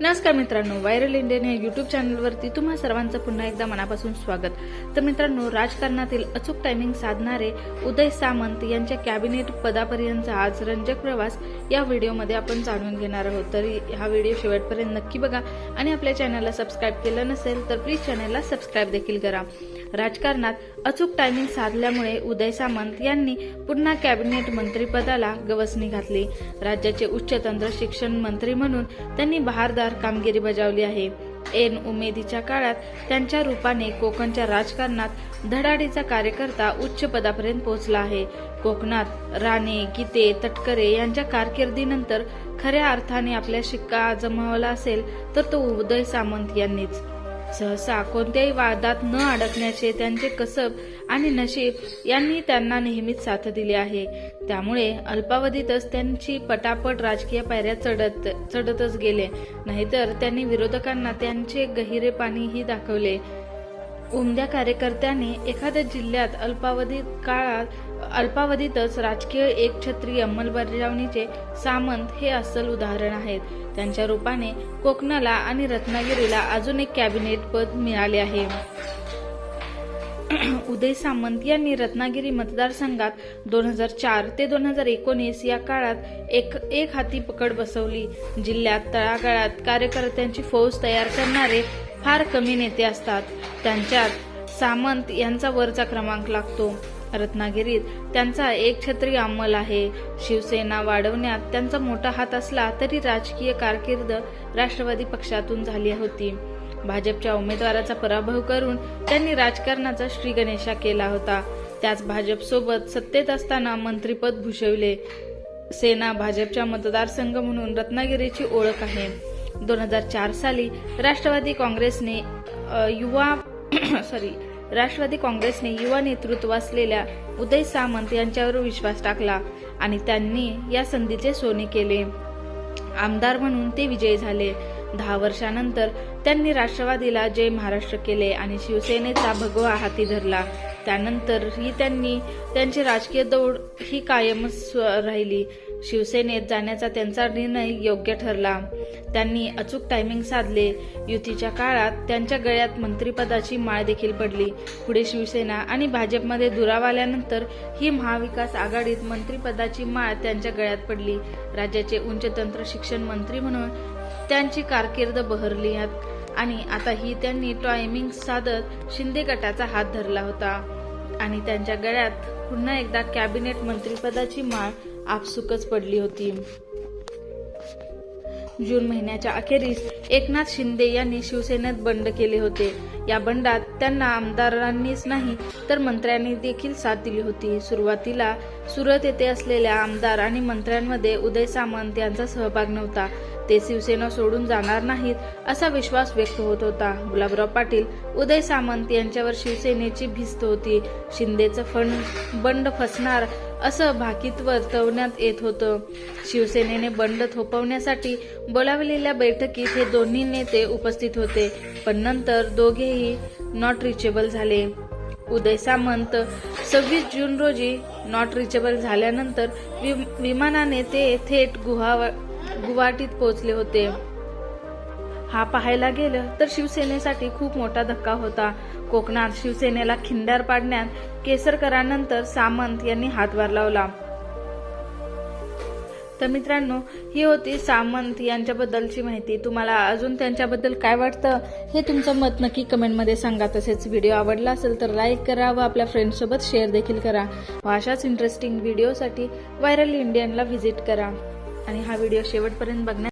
नमस्कार मित्रांनो, viral Indian या यूट्यूब चॅनलवरती तुम्हा सर्वांचं पुन्हा एकदा मनापासून स्वागत। तर मित्रांनो, राजकारणातील अचूक टायमिंग साधणारे उदय सामंत यांच्या कॅबिनेट पदापर्यंतचा आज रंजक प्रवास या व्हिडिओमध्ये आपण जाणून घेणार आहोत। तर हा व्हिडिओ शेवटपर्यंत नक्की बघा आणि आपल्या चॅनलला सबस्क्राइब केलं नसेल तर प्लीज चॅनलला सबस्क्राइब देखील करा। राजकारणात अचूक टायमिंग साधल्यामुळे उदय सामंत यांनी पुन्हा कॅबिनेट मंत्रिपदाला गवसणी घातली। राज्याचे उच्च तंत्र शिक्षण मंत्री म्हणून त्यांनी बहारदार कामगिरी बजावली आहे। ऐन उमेदीच्या काळात त्यांच्या रूपाने कोकणच्या राजकारणात धडाडीचा कार्यकर्ता उच्च पदापर्यंत पोहोचला आहे। कोकणात राणे, गीते, तटकरे यांच्या कारकिर्दीनंतर खऱ्या अर्थाने आपला शिक्का जमवला असेल तर तो उदय सामंत यांनीच। सहसा कोणत्याही वादात न अडकण्याचे त्यांचे कसब आणि नशीब यांनी त्यांना नेहमीच साथ दिली आहे। त्यामुळे अल्पावधीतच त्यांची पटापट राजकीय पायऱ्या चढतच गेले, नाहीतर त्यांनी विरोधकांना त्यांचे गहिरे पाणीही दाखवले। उमद्या कार्यकर्त्याने एखाद्या जिल्ह्यात अल्पावधीतच राजकीय एकछत्री अंमलबजावणीचे सामंत हे अस्सल उदाहरण आहेत। त्यांच्या रूपाने कोकणाला आणि रत्नागिरीला अजून एक कॅबिनेट पद मिळाले आहे। उदय सामंत यांनी रत्नागिरी मतदारसंघात 2004 ते 2019 या काळात एक हाती पकड बसवली। जिल्ह्यात तळागाळात कार्यकर्त्यांची फौज तयार करणारे फार कमी नेते असतात, त्यांच्यात सामंत यांचा वरचा क्रमांक लागतो। रत्नागिरीत त्यांचा एकछत्री अंमल आहे। शिवसेना वाढवण्यात त्यांचा मोठा हात असला तरी राजकीय कारकीर्द राष्ट्रवादी पक्षातून झाली होती। भाजपच्या उमेदवाराचा पराभव करून त्यांनी राजकारणाचा श्रीगणेशा केला होता। त्याच भाजपसोबत सत्तेत असताना मंत्रिपद भूषविले। सेना भाजपच्या मतदारसंघ म्हणून रत्नागिरीची ओळख आहे। 2004 साली राष्ट्रवादी काँग्रेसने युवा नेतृत्व असलेल्या उदय सामंत यांच्यावर विश्वास टाकला आणि त्यांनी या संधीचे सोने केले। आमदार म्हणून ते विजयी झाले। 10 वर्षांनंतर त्यांनी राष्ट्रवादीला जय महाराष्ट्र केले आणि शिवसेनेचा भगवा हाती धरला। त्यानंतरही त्यांची राजकीय दौड ही कायमच राहिली। शिवसेनेत जाण्याचा त्यांचा निर्णय योग्य ठरला। त्यांनी अचूक टायमिंग साधले। युतीच्या काळात त्यांच्या गळ्यात मंत्रिपदाची माळ देखील पडली। पुढे शिवसेना आणि भाजपमध्ये दुरावा आल्यानंतर ही महाविकास आघाडीत मंत्रिपदाची माळ त्यांच्या गळ्यात पडली। राज्याचे उच्च तंत्र शिक्षण मंत्री म्हणून त्यांची कारकीर्द बहरली आणि आता ही त्यांनी टायमिंग साधत शिंदे गटाचा हात धरला होता आणि त्यांच्या गळ्यात पुन्हा एकदा कॅबिनेट मंत्रिपदाची माळ आपसुकच पडली होती। जून महिन्याच्या अखेरीस एकनाथ शिंदे यांनी शिवसेनेत बंड केले होते। या बंडात त्यांना आमदारांनीच नाही तर मंत्र्यांनी देखील साथ दिली होती। सुरुवातीला सुरत येथे असलेल्या आमदार आणि मंत्र्यांमध्ये उदय सामंत यांचा सहभाग नव्हता। ते शिवसेना सोडून जाणार नाहीत असा विश्वास व्यक्त होत होता। गुलाबराव पाटील, उदय सामंत यांच्यावर शिवसेनेची भिस्त होती। शिंदेचं बंड फसणार असं भाकीत वर्तवण्यात येत होतं। शिवसेनेने बंड थोपवण्यासाठी बोलावलेल्या बैठकीत हे दोन्ही नेते उपस्थित होते, पण नंतर दोघेही नॉट रिचेबल झाले। उदय सामंत 26 जून रोजी नॉट रिचेबल झाल्यानंतर विमानाने ते थेट गुवाहाटीत पोहोचले होते। हा पाहायला गेलं तर शिवसेनेसाठी खूप मोठा धक्का होता। कोकणात शिवसेनेला खिंडार पाडण्यात केसरकरांनंतर सामंत यांनी हातभार लावला। तर मित्रांनो, ही होती सामंत यांच्याबद्दलची माहिती। तुम्हाला अजून त्यांच्याबद्दल काय वाटतं हे तुमचं मत नक्की कमेंटमध्ये सांगा। तसेच व्हिडिओ आवडला असेल तर लाईक करा व आपल्या फ्रेंड्ससोबत शेअर देखील करा व अशाच इंटरेस्टिंग व्हिडिओसाठी व्हायरल इंडियनला व्हिजिट करा आणि हा व्हिडिओ शेवटपर्यंत बघण्यासाठी